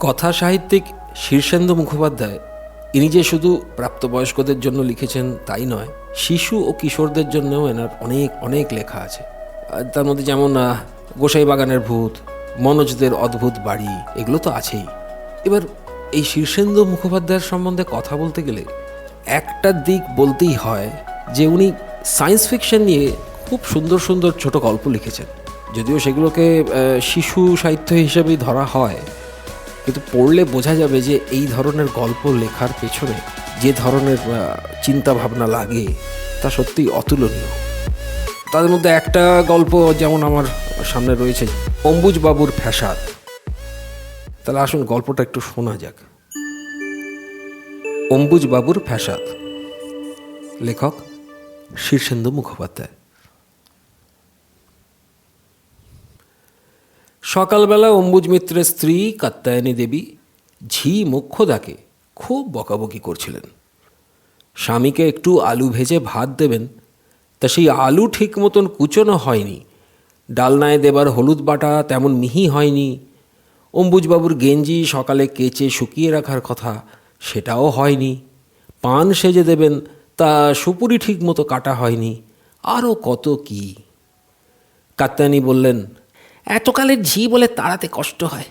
কথা সাহিত্যিক শীর্ষেন্দু মুখোপাধ্যায় ইনি যে শুধু প্রাপ্তবয়স্কদের জন্য লিখেছেন তাই নয়, শিশু ও কিশোরদের জন্যও এনার অনেক অনেক লেখা আছে। তার মধ্যে যেমন গোসাই বাগানের ভূত, মনোজদের অদ্ভুত বাড়ি, এগুলো তো আছেই। এবার এই শীর্ষেন্দু মুখোপাধ্যায়ের সম্বন্ধে কথা বলতে গেলে একটা দিক বলতেই হয় যে উনি সায়েন্স ফিকশন নিয়ে খুব সুন্দর সুন্দর ছোট গল্প লিখেছেন। যদিও সেগুলোকে শিশু সাহিত্য হিসেবেই ধরা হয়, কিন্তু পড়লে বোঝা যাবে যে এই ধরনের গল্প লেখার পেছনে যে ধরনের চিন্তা ভাবনা লাগে তা সত্যিই অতুলনীয়। তাদের মধ্যে একটা গল্প যেমন আমার সামনে রয়েছে, অম্বুজবাবুর ফ্যাসাদ। তাহলে আসুন গল্পটা একটু শোনা যাক। অম্বুজবাবুর ফ্যাসাদ, লেখক শীর্ষেন্দু মুখোপাধ্যায়। সকালবেলা অম্বুজ মিত্রের স্ত্রী কাত্যায়নী দেবী ঝি মোক্ষদাকে খুব বকাবকি করছিলেন। স্বামীকে একটু আলু ভেজে ভাত দেবেন, তা সেই আলু ঠিক মতন কুচোনো হয়নি, ডালনায় দেবার হলুদ বাটা তেমন মিহি হয়নি, অম্বুজবাবুর গেঞ্জি সকালে কেচে শুকিয়ে রাখার কথা সেটাও হয়নি, পান সেজে দেবেন তা সুপুরি ঠিক মতো কাটা হয়নি, আরও কত কি। কাত্যায়নী বললেন, এতকালের ঝি বলে তাড়াতে কষ্ট হয়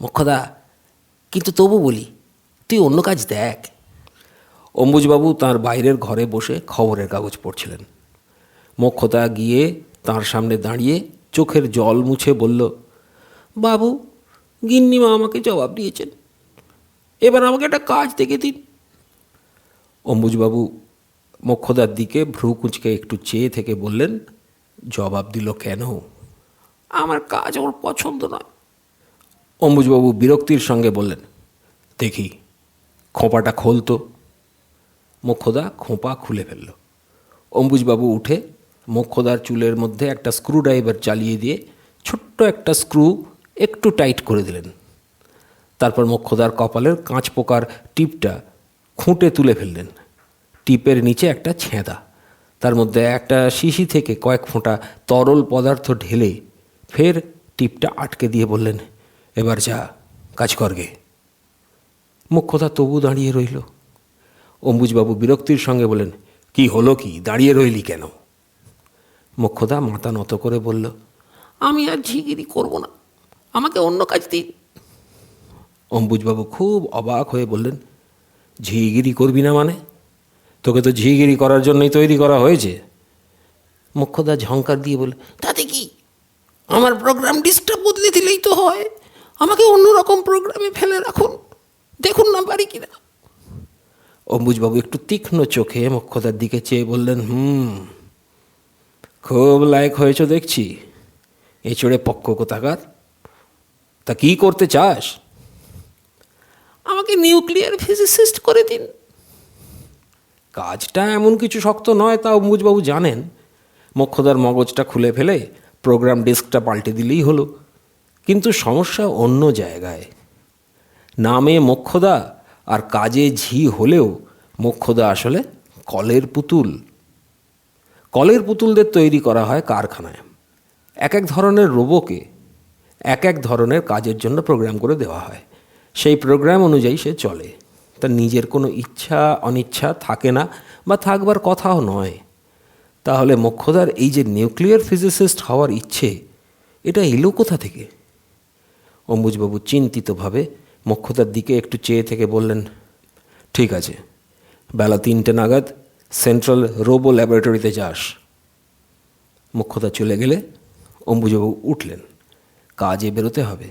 মোক্ষদা, কিন্তু তবু বলি তুই অন্য কাজ দেখ। অম্বুজবাবু তাঁর বাইরের ঘরে বসে খবরের কাগজ পড়ছিলেন। মোক্ষদা গিয়ে তাঁর সামনে দাঁড়িয়ে চোখের জল মুছে বলল, বাবু, গিন্নিমা আমাকে জবাব দিয়েছেন, এবার আমাকে একটা কাজ দেখে দিন। অম্বুজবাবু মোক্ষদার দিকে ভ্রু কুঁচকে একটু চেয়ে থেকে বললেন, জবাব দিল কেন? আমার কাজ ওর পছন্দ নয়। অম্বুজবাবু বিরক্তির সঙ্গে বললেন, দেখি খোঁপাটা খোলতো। মোক্ষদা খোঁপা খুলে ফেলল। অম্বুজবাবু উঠে মোক্ষদার চুলের মধ্যে একটা স্ক্রুড্রাইভার চালিয়ে দিয়ে ছোট্ট একটা স্ক্রু একটু টাইট করে দিলেন। তারপর মোক্ষদার কপালের কাঁচ পোকার টিপটা খুঁটে তুলে ফেললেন। টিপের নিচে একটা ছেঁদা, তার মধ্যে একটা শিশি থেকে কয়েক ফোঁটা তরল পদার্থ ঢেলে ফের টিপটা আটকে দিয়ে বললেন, এবার যা কাজ করগে। মোক্ষদা তবু দাঁড়িয়ে রইল। অম্বুজবাবু বিরক্তির সঙ্গে বললেন, কি হলো কি, দাঁড়িয়ে রইলি কেন? মোক্ষদা মাথা নত করে বলল, আমি আর ঝিগিরি করব না, আমাকে অন্য কাজ দিন। অম্বুজবাবু খুব অবাক হয়ে বললেন, ঝিগিরি করবি না মানে? তোকে তো ঝিগিরি করার জন্যই তৈরি করা হয়েছে। মোক্ষদা ঝঙ্কার দিয়ে বলে, তাতে কি, আমার প্রোগ্রাম ডিস্কটা বদলে দিলেই তো হয়, আমাকে অন্যরকম প্রোগ্রামে ফেলে রাখুন, দেখুন না পারি কিনা। অম্বুজবাবু একটু তীক্ষ্ণ চোখে মোক্ষদার দিকে চেয়ে বললেন, খুব লায়ক হয়েছ দেখছি, এঁচড়ে পক্ষ কোথাকার। তা কি করতে চাস? আমাকে নিউক্লিয়ার ফিজিসিস্ট করে দিন। কাজটা এমন কিছু শক্ত নয়, তা অম্বুজবাবু জানেন। মোক্ষদার মগজটা খুলে ফেলে প্রোগ্রাম ডিস্কটা পাল্টে দিলেই হলো। কিন্তু সমস্যা অন্য জায়গায়। নামে মোক্ষদা আর কাজে ঝি হলেও মোক্ষদা আসলে কলের পুতুল। কলের পুতুলদের তৈরি করা হয় কারখানায়। এক এক ধরনের রোবোকে এক এক ধরনের কাজের জন্য প্রোগ্রাম করে দেওয়া হয়। সেই প্রোগ্রাম অনুযায়ী সে চলে, তার নিজের কোনো ইচ্ছা অনিচ্ছা থাকে না বা থাকবার কথাও নয়। তাহলে মোক্ষদার এই যে নিউক্লিয়ার ফিজিসিস্ট হওয়ার ইচ্ছে, এটা এলো কোথা থেকে? অম্বুজবাবু চিন্তিতভাবে মোক্ষদার দিকে একটু চেয়ে থেকে বললেন, ঠিক আছে, বেলা 3টে নাগাদ সেন্ট্রাল রোবো ল্যাবরেটরিতে যাস। মোক্ষদা চলে গেলে অম্বুজবাবু উঠলেন, কাজে বেরোতে হবে।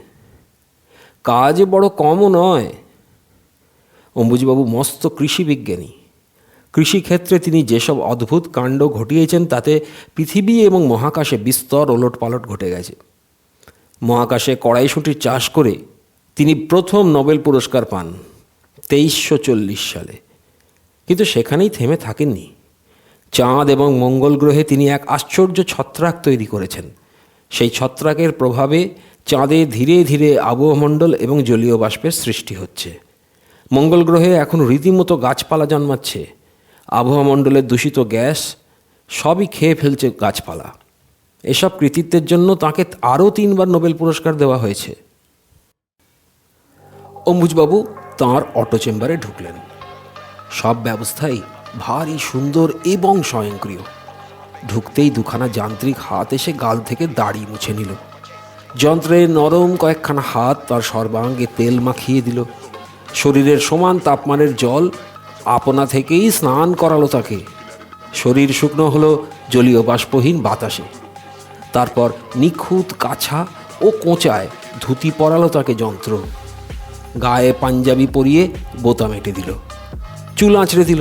কাজ বড় কমও নয়। অম্বুজবাবু মস্ত কৃষি বিজ্ঞানী। কৃষিক্ষেত্রে তিনি যেসব অদ্ভুত কাণ্ড ঘটিয়েছেন তাতে পৃথিবী এবং মহাকাশে বিস্তর ওলটপালট ঘটে গেছে। মহাকাশে কড়াইশুঁটির চাষ করে তিনি প্রথম নোবেল পুরস্কার পান 2340 সালে। কিন্তু সেখানেই থেমে থাকেননি। চাঁদ এবং মঙ্গল গ্রহে তিনি এক আশ্চর্য ছত্রাক তৈরি করেছেন। সেই ছত্রাকের প্রভাবে চাঁদে ধীরে ধীরে আবহমণ্ডল এবং জলীয় বাষ্পের সৃষ্টি হচ্ছে। মঙ্গল গ্রহে এখন রীতিমতো গাছপালা জন্মাচ্ছে। আবহমণ্ডলের দূষিত গ্যাস সবই খেয়ে ফেলছে গাছপালা। এসব কৃতিত্বের জন্য তাঁকে আরও 3বার নোবেল পুরস্কার দেওয়া হয়েছে। অম্বুজবাবু তাঁর অটো চেম্বারে ঢুকলেন। সব ব্যবস্থাই ভারী সুন্দর এবং স্বয়ংক্রিয়। ঢুকতেই দুখানা যান্ত্রিক হাত এসে গাল থেকে দাড়ি মুছে নিল। যন্ত্রের নরম কয়েকখানা হাত তার সর্বাঙ্গে তেল মাখিয়ে দিল। শরীরের সমান তাপমানের জল আপনা থেকেই স্নান করালো তাকে। শরীর শুকনো হলো জলীয় বাষ্পহীন বাতাসে। তারপর নিখুঁত কাছা ও কোঁচায় ধুতি পরালো তাকে যন্ত্র। গায়ে পাঞ্জাবি পরিয়ে বোতাম এঁটে দিল, চুল আঁচড়ে দিল।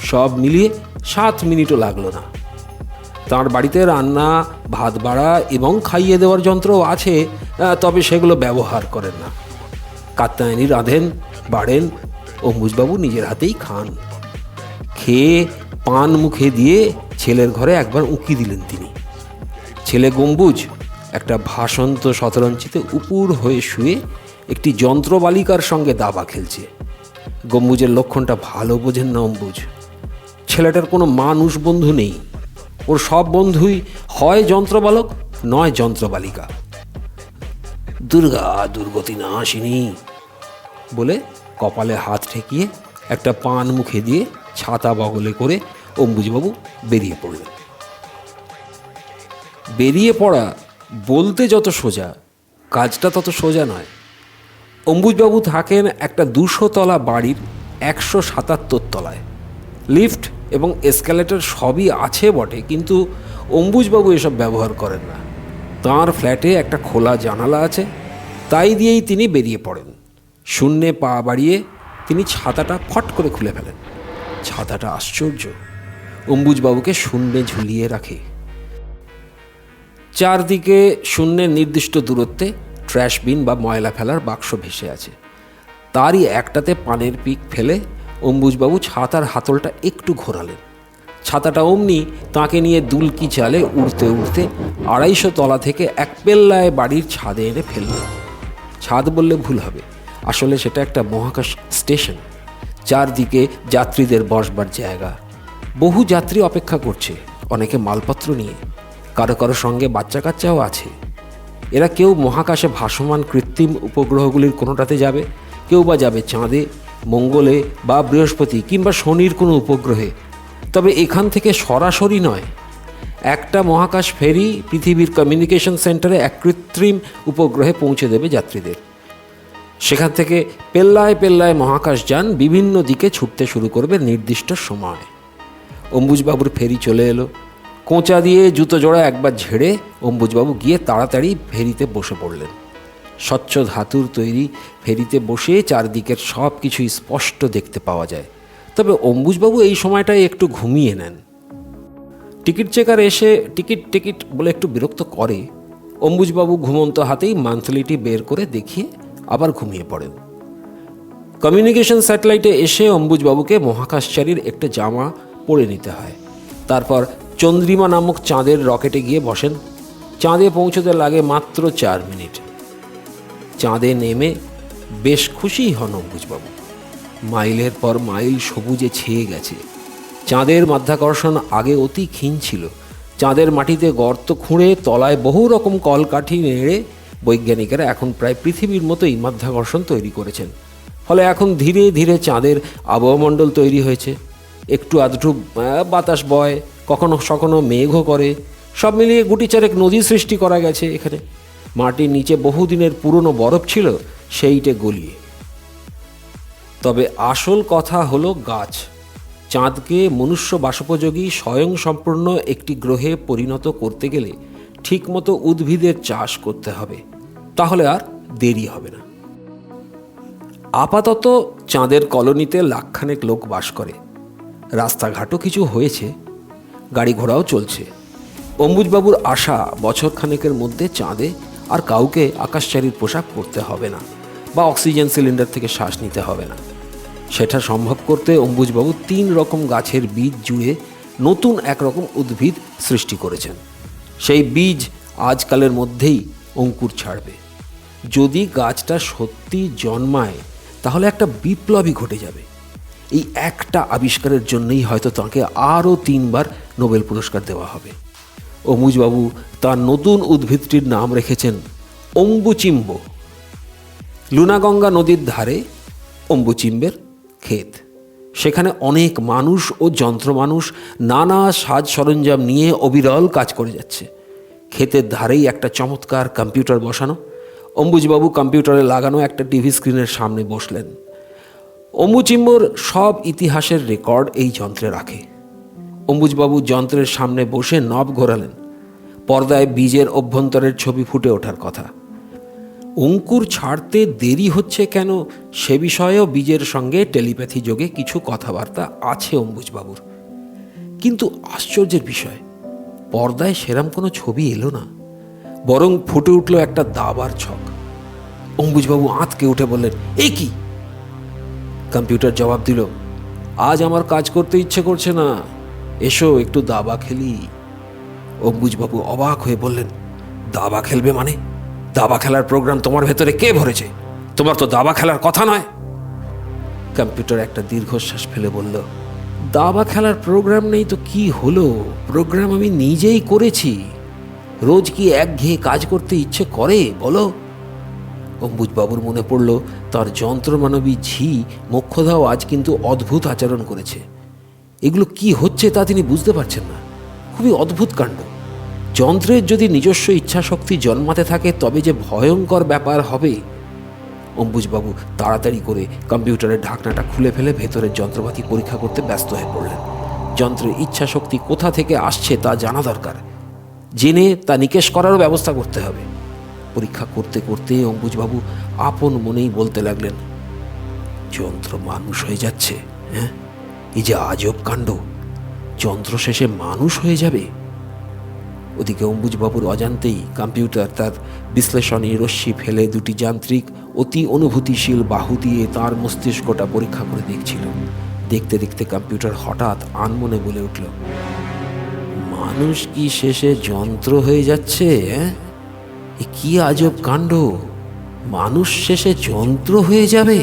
সব মিলিয়ে 7 মিনিটও লাগলো না। তার বাড়িতে রান্না, ভাত বাড়া এবং খাইয়ে দেওয়ার যন্ত্রও আছে, তবে সেগুলো ব্যবহার করেন না। কাত্যায়নী রাঁধেন, বাড়েন, অম্বুজবাবু নিজের হাতেই খান। খেয়ে পান মুখে দিয়ে ছেলের ঘরে একবার উঁকি দিলেন তিনি। ছেলে গম্বুজ একটা ভাসন্ত শতরঞ্চিতে উপুর হয়ে শুয়ে একটি যন্ত্রবালিকার সঙ্গে দাবা খেলছে। গম্বুজের লক্ষণটা ভালো বোঝেন না অম্বুজ। ছেলেটার কোনো মানুষ বন্ধু নেই। ওর সব বন্ধুই হয় যন্ত্রবালক নয় যন্ত্রবালিকা। দুর্গা দুর্গতি নাশিনী বলে কপালে হাত ঠেকিয়ে একটা পান মুখে দিয়ে ছাতা বগলে করে অম্বুজবাবু বেরিয়ে পড়লেন। বেরিয়ে পড়া বলতে যত সোজা, কাজটা তত সোজা নয়। অম্বুজবাবু থাকেন একটা 200 তলা বাড়ির 177 তলায়। লিফট এবং এসকালেটর সবই আছে বটে, কিন্তু অম্বুজবাবু এসব ব্যবহার করেন না। তাঁর ফ্ল্যাটে একটা খোলা জানালা আছে, তাই দিয়েই তিনি বেরিয়ে পড়েন। শূন্যে পা বাড়িয়ে তিনি ছাতাটা ফট করে খুলে ফেলেন। ছাতাটা আশ্চর্য, অম্বুজবাবুকে শূন্যে ঝুলিয়ে রাখে। চারদিকে শূন্যের নির্দিষ্ট দূরত্বে ট্র্যাশ বিন বা ময়লা ফেলার বাক্স ভেসে আছে। তারই একটাতে পানের পিক ফেলে অম্বুজবাবু ছাতার হাতলটা একটু ঘোরালেন। ছাতাটা অমনি তাকে নিয়ে দুলকি চালে উড়তে উড়তে 250 তলা থেকে এক পেল্লায় বাড়ির ছাদে এনে ফেলল। ছাদ বললে ভুল হবে, আসলে সেটা একটা মহাকাশ স্টেশন। চারদিকে যাত্রীদের বসবার জায়গা। বহু যাত্রী অপেক্ষা করছে, অনেকে মালপত্র নিয়ে। কারো কারো সঙ্গে বাচ্চা কাচ্চাও আছে। এরা কেউ মহাকাশে ভাসমান কৃত্রিম উপগ্রহগুলির কোনোটাতে যাবে, কেউ বা যাবে চাঁদে, মঙ্গলে বা বৃহস্পতি কিংবা শনির কোনো উপগ্রহে। তবে এখান থেকে সরাসরি নয়। একটা মহাকাশ ফেরি পৃথিবীর কমিউনিকেশন সেন্টারে এক কৃত্রিম উপগ্রহে পৌঁছে দেবে যাত্রীদের। সেখান থেকে পেল্লায় পেল্লায় মহাকাশযান বিভিন্ন দিকে ছুটতে শুরু করবে নির্দিষ্ট সময়। অম্বুজবাবুর ফেরি চলে এলো। কোঁচা দিয়ে জুতো জোড়া একবার ঝেড়ে অম্বুজবাবু গিয়ে তাড়াতাড়ি ফেরিতে বসে পড়লেন। স্বচ্ছ ধাতুর তৈরি ফেরিতে বসে চারদিকের সব কিছুই স্পষ্ট দেখতে পাওয়া যায়। তবে অম্বুজবাবু এই সময়টায় একটু ঘুমিয়ে নেন। টিকিট চেকার এসে টিকিট বলে একটু বিরক্ত করে। অম্বুজবাবু ঘুমন্ত হাতেই মান্থলিটি বের করে দেখিয়ে আবার ঘুমিয়ে পড়েন। কমিউনিকেশন স্যাটেলাইটে এসে অম্বুজবাবুকে মহাকাশচারীর একটা জামা পরে নিতে হয়। তারপর চন্দ্রিমা নামক চাঁদের রকেটে গিয়ে বসেন। চাঁদে পৌঁছতে লাগে মাত্র 4 মিনিট। চাঁদে নেমে বেশ খুশিই হন অম্বুজবাবু। মাইলের পর মাইল সবুজে ছেয়ে গেছে। চাঁদের মাধ্যাকর্ষণ আগে অতি ক্ষীণ ছিল। চাঁদের মাটিতে গর্ত খুঁড়ে তলায় বহু রকম কলকাঠি নেড়ে বৈজ্ঞানিকেরা এখন প্রায় পৃথিবীর মতোই মাধ্যাকর্ষণ তৈরি করেছেন। ফলে এখন ধীরে ধীরে চাঁদের আবহমণ্ডল তৈরি হয়েছে। একটু আধটু বাতাস বয়, কখনো কখনো মেঘও করে। সব মিলিয়ে গুটি চারেক নদী সৃষ্টি করা গেছে এখানে। মাটির নিচে বহুদিনের পুরনো বরফ ছিল, সেইটে গলিয়ে। তবে আসল কথা হলো গাছ। চাঁদকে মনুষ্য বাসোপযোগী স্বয়ংসম্পূর্ণ একটি গ্রহে পরিণত করতে গেলে ঠিকমতো উদ্ভিদের চাষ করতে হবে, তাহলে আর দেরি হবে না। আপাতত চাঁদের কলোনিতে লাখখানেক লোক বাস করে। রাস্তাঘাটও কিছু হয়েছে, গাড়ি ঘোড়াও চলছে। অম্বুজবাবুর আশা বছরখানেকের মধ্যে চাঁদে আর কাউকে আকাশচারীর পোশাক পরতে হবে না বা অক্সিজেন সিলিন্ডার থেকে শ্বাস নিতে হবে না। সেটা সম্ভব করতে অম্বুজবাবু 3 রকম গাছের বীজ জুড়ে নতুন একরকম উদ্ভিদ সৃষ্টি করেছেন। সেই বীজ আজকালের মধ্যেই অঙ্কুর ছাড়বে। যদি গাছটা সত্যি জন্মায় তাহলে একটা বিপ্লবই ঘটে যাবে। এই একটা আবিষ্কারের জন্যই হয়তো তাঁকে আরও 3 বার নোবেল পুরস্কার দেওয়া হবে। অম্বুজবাবু তার নতুন উদ্ভিদটির নাম রেখেছেন অম্বুচিম্ব। লুনাগঙ্গা নদীর ধারে অম্বুচিম্বের ক্ষেত। সেখানে অনেক মানুষ ও যন্ত্রমানুষ নানা সাজ সরঞ্জাম নিয়ে অবিরল কাজ করে যাচ্ছে। ক্ষেতের ধারেই একটা চমৎকার কম্পিউটার বসানো। অম্বুজবাবু কম্পিউটারে লাগানো একটা টিভি স্ক্রিনের সামনে বসলেন। অম্বুচিম্বর সব ইতিহাসের রেকর্ড এই যন্ত্রে রাখে। অম্বুজবাবু যন্ত্রের সামনে বসে নব ঘোরালেন। পর্দায় বীজের অভ্যন্তরের ছবি ফুটে ওঠার কথা। অঙ্কুর ছাড়তে দেরি হচ্ছে কেন সে বিষয়েও বীজের সঙ্গে টেলিপ্যাথি যোগে কিছু কথাবার্তা আছে অম্বুজবাবুর। কিন্তু আশ্চর্যের বিষয়, পর্দায় সেরাম কোনো ছবি এলো না, বরং ফুটে উঠল একটা দাবার ছক। অম্বুজবাবু আঁতকে উঠে বললেন, এই কি? কম্পিউটার জবাব দিল, আজ আমার কাজ করতে ইচ্ছে করছে না, এসো একটু দাবা খেলি। অম্বুজবাবু অবাক হয়ে বললেন, দাবা খেলবে মানে? দাবা খেলার প্রোগ্রাম তোমার ভেতরে কে ভরেছে? তোমার তো দাবা খেলার কথা নয়। কম্পিউটার একটা দীর্ঘশ্বাস ফেলে বলল, দাবা খেলার প্রোগ্রাম নেই তো কি হলো? প্রোগ্রাম আমি নিজেই করেছি। রোজ কি একঘেয়ে কাজ করতে ইচ্ছে করে বলো? অম্বুজবাবুর মনে পড়ল তার যন্ত্রমানবী ঝি মোক্ষদাও আজ কিন্তু অদ্ভুত আচরণ করেছে। এগুলো কি হচ্ছে তা তিনি বুঝতে পারছেন না। খুবই অদ্ভুত কাণ্ড। যন্ত্রের যদি নিজস্ব ইচ্ছাশক্তি জন্মাতে থাকে তবে যে ভয়ঙ্কর ব্যাপার হবে। অম্বুজবাবু তাড়াতাড়ি করে কম্পিউটারের ঢাকনাটা খুলে ফেলে ভেতরের যন্ত্রপাতি পরীক্ষা করতে ব্যস্ত হয়ে পড়লেন। যন্ত্রের ইচ্ছাশক্তি কোথা থেকে আসছে তা জানা দরকার। জেনে তা নিকেশ করারও ব্যবস্থা করতে হবে। পরীক্ষা করতে করতে অম্বুজবাবু আপন মনেই বলতে লাগলেন, যন্ত্র মানুষ হয়ে যাচ্ছে। হ্যাঁ, এই যে আজব কাণ্ড, যন্ত্র শেষে মানুষ হয়ে যাবে। ওদিকে অম্বুজবাবুর অজান্তেই কম্পিউটার তার বিশ্লেষণী রশ্মি ফেলে দুটি যান্ত্রিক অতি অনুভূতিশীল বাহু দিয়ে তার মস্তিষ্কটা পরীক্ষা করে দেখছিল। দেখতে দেখতে কম্পিউটার হঠাৎ আনমনে বলে উঠল, মানুষ কি শেষে যন্ত্র হয়ে যাচ্ছে? এ কি আজব কাণ্ড, মানুষ শেষে যন্ত্র হয়ে যাবে?